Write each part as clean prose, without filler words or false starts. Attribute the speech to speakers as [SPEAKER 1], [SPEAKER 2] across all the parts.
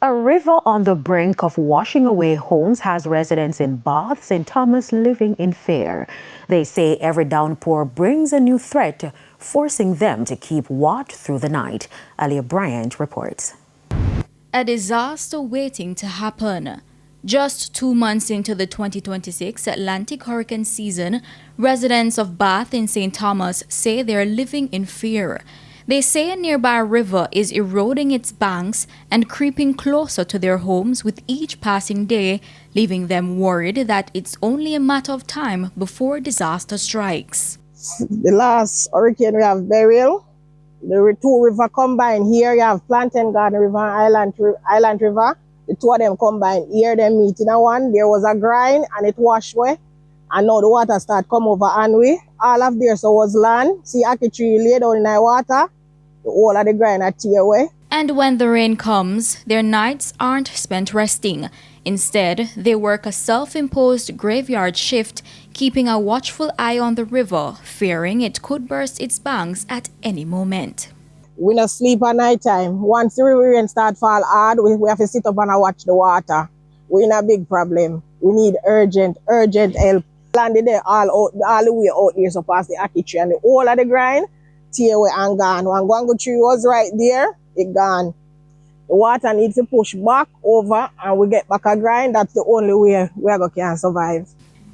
[SPEAKER 1] A river on the brink of washing away homes has residents in Bath, St. Thomas living in fear. They say every downpour brings a new threat, forcing them to keep watch through the night. Alia Bryant reports.
[SPEAKER 2] A disaster waiting to happen. Just 2 months into the 2026 Atlantic hurricane season, residents of Bath in St. Thomas say they're living in fear. They say a nearby river is eroding its banks and creeping closer to their homes with each passing day, leaving them worried that it's only a matter of time before disaster strikes.
[SPEAKER 3] The last hurricane we have burial. The two rivers combine here. You have Plantain Garden River and Island River. The two of them combine here, they meet in a one. There was a grind and it washed away. And now the water start come over and we. All of there so was land. See Aki tree lay down in the water. The whole of the grind are tear away.
[SPEAKER 2] And when the rain comes, their nights aren't spent resting. Instead, they work a self-imposed graveyard shift, keeping a watchful eye on the river, fearing it could burst its banks at any moment.
[SPEAKER 3] We don't sleep at night time. Once the rain start fall hard, we have to sit up and watch the water. We're in a big problem. We need urgent help. Landed there all the way out there, so past the Aki tree and the whole of the grind, tear away and gone. One guango tree was right there, it gone. The water needs to push back over and we get back a grind. That's the only way we can survive.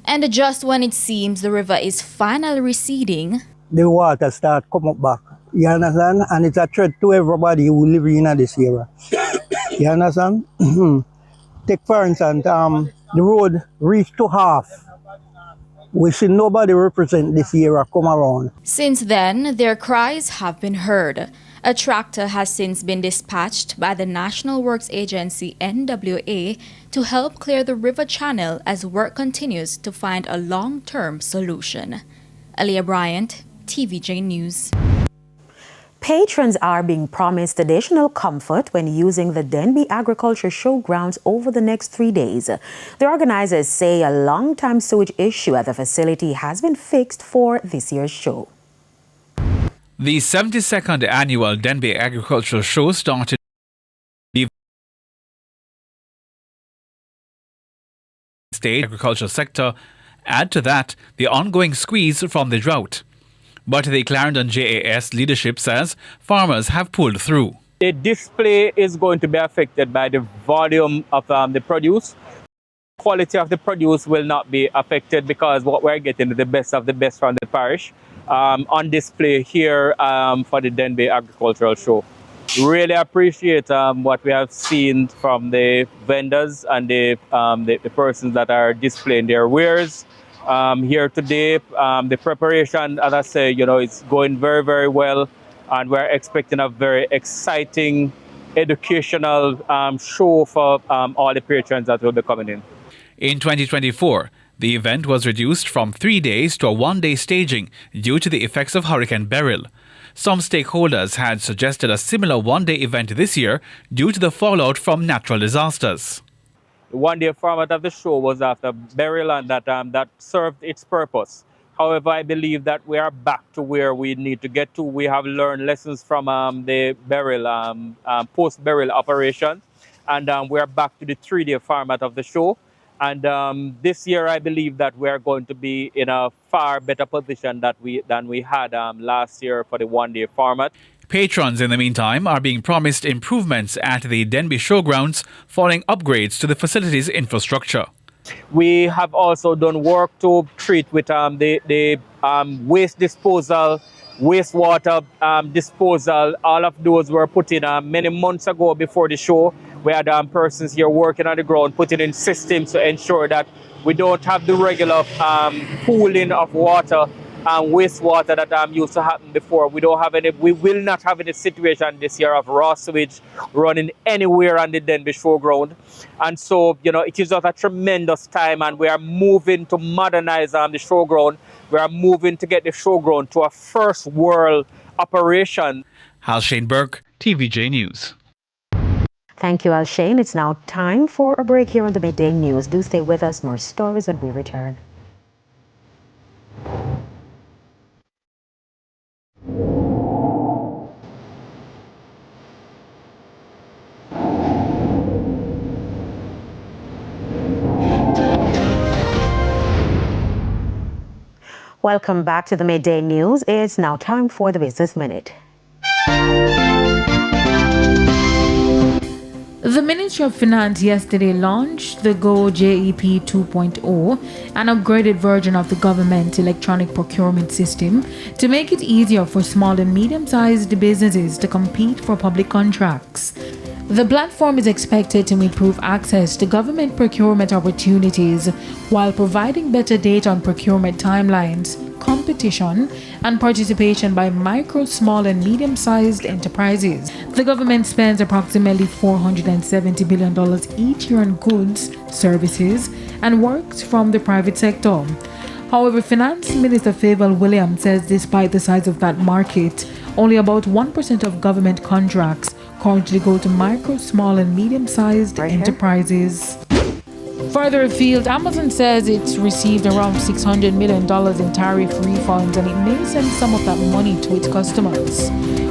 [SPEAKER 2] And just when it seems the river is finally receding,
[SPEAKER 4] the water start come up back. You understand? And it's a threat to everybody who live in this area. You understand? Take for instance, the road reached to half. We see nobody represent this area come around.
[SPEAKER 2] Since then, their cries have been heard. A tractor has since been dispatched by the National Works Agency NWA to help clear the river channel as work continues to find a long-term solution. Alia Bryant, TVJ News.
[SPEAKER 1] Patrons are being promised additional comfort when using the Denbigh Agriculture Showgrounds over the next 3 days. The organizers say a long-time sewage issue at the facility has been fixed for this year's show.
[SPEAKER 5] The 72nd annual Denbigh Agricultural Show started the state agricultural sector. Add to that the ongoing squeeze from the drought. But the Clarendon JAS leadership says farmers have pulled through.
[SPEAKER 6] The display is going to be affected by the volume of the produce. Quality of the produce will not be affected because what we're getting is the best of the best from the parish on display here for the Denbigh Agricultural Show. Really appreciate what we have seen from the vendors and the persons that are displaying their wares. Here today, the preparation, as I say, it's going very, very well, and we're expecting a very exciting educational show for all the patrons that will be coming in.
[SPEAKER 5] In 2024, the event was reduced from 3 days to a 1-day staging due to the effects of Hurricane Beryl. Some stakeholders had suggested a similar 1-day event this year due to the fallout from natural disasters.
[SPEAKER 6] The one-day format of the show was after Beryl, and that served its purpose. However, I believe that we are back to where we need to get to. We have learned lessons from the Beryl, post-Beryl operation, and we are back to the 3-day format of the show. And this year, I believe that we are going to be in a far better position than we had last year for the 1-day format.
[SPEAKER 5] Patrons, in the meantime, are being promised improvements at the Denbigh Showgrounds following upgrades to the facility's infrastructure.
[SPEAKER 6] We have also done work to treat with the waste disposal, wastewater disposal. All of those were put in many months ago before the show. We had persons here working on the ground, putting in systems to ensure that we don't have the regular pooling of water and wastewater that used to happen before. We will not have any situation this year of raw sewage running anywhere on the Denbigh Showground. And so, it is just a tremendous time, and we are moving to modernize the showground. We are moving to get the showground to a first world operation.
[SPEAKER 5] Halshane Burke, TVJ News.
[SPEAKER 1] Thank you, Alshane. It's now time for a break here on the Midday News. Do stay with us. More stories when we return. Welcome back to the Midday News. It's now time for the Business Minute.
[SPEAKER 7] The Ministry of Finance yesterday launched the Go JEP 2.0, an upgraded version of the government electronic procurement system to make it easier for small and medium-sized businesses to compete for public contracts. The platform is expected to improve access to government procurement opportunities while providing better data on procurement timelines, competition, and participation by micro, small, and medium-sized enterprises. The government spends approximately $470 billion each year on goods, services, and works from the private sector. However, Finance Minister Favour Williams says despite the size of that market, only about 1% of government contracts currently go to micro, small, and medium-sized enterprises. Further afield, Amazon says it's received around $600 million in tariff refunds and it may send some of that money to its customers.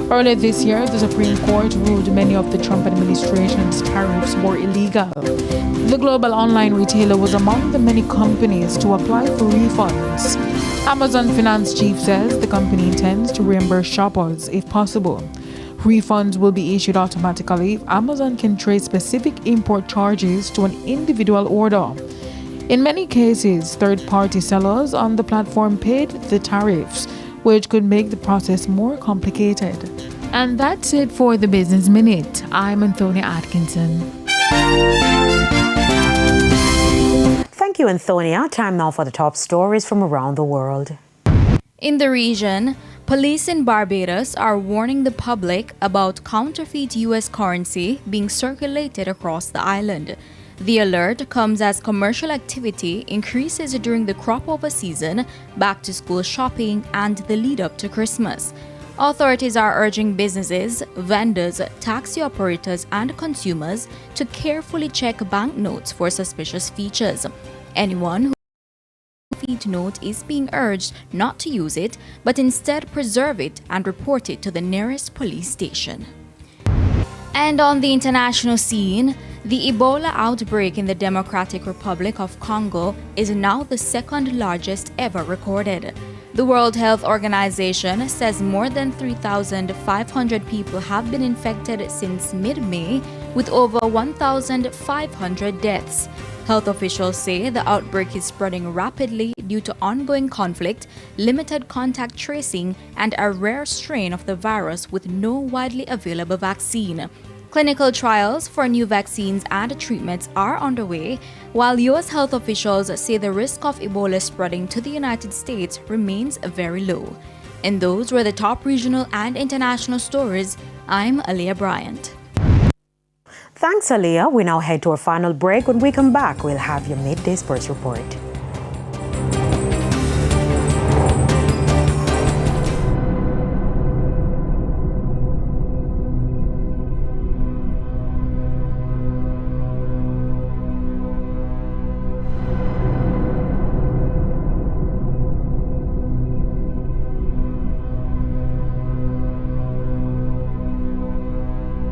[SPEAKER 7] Earlier this year, the Supreme Court ruled many of the Trump administration's tariffs were illegal. The global online retailer was among the many companies to apply for refunds. Amazon finance chief says the company intends to reimburse shoppers if possible. Refunds will be issued automatically if Amazon can trace specific import charges to an individual order. In many cases, third-party sellers on the platform paid the tariffs, which could make the process more complicated. And that's it for the Business Minute. I'm Antonia Atkinson.
[SPEAKER 1] Thank you, Antonia. Time now for the top stories from around the world.
[SPEAKER 2] In the region, police in Barbados are warning the public about counterfeit U.S. currency being circulated across the island. The alert comes as commercial activity increases during the crop-over season, back-to-school shopping, and the lead-up to Christmas. Authorities are urging businesses, vendors, taxi operators, and consumers to carefully check banknotes for suspicious features. Anyone who counterfeit note is being urged not to use it, but instead preserve it and report it to the nearest police station. And on the international scene, the Ebola outbreak in the Democratic Republic of Congo is now the second largest ever recorded. The World Health Organization says more than 3,500 people have been infected since mid-May, with over 1,500 deaths. Health officials say the outbreak is spreading rapidly due to ongoing conflict, limited contact tracing, and a rare strain of the virus with no widely available vaccine. Clinical trials for new vaccines and treatments are underway, while U.S. health officials say the risk of Ebola spreading to the United States remains very low. And those were the top regional and international stories. I'm Aliyah Bryant.
[SPEAKER 1] Thanks, Aliyah. We now head to our final break. When we come back, we'll have your Midday Sports Report.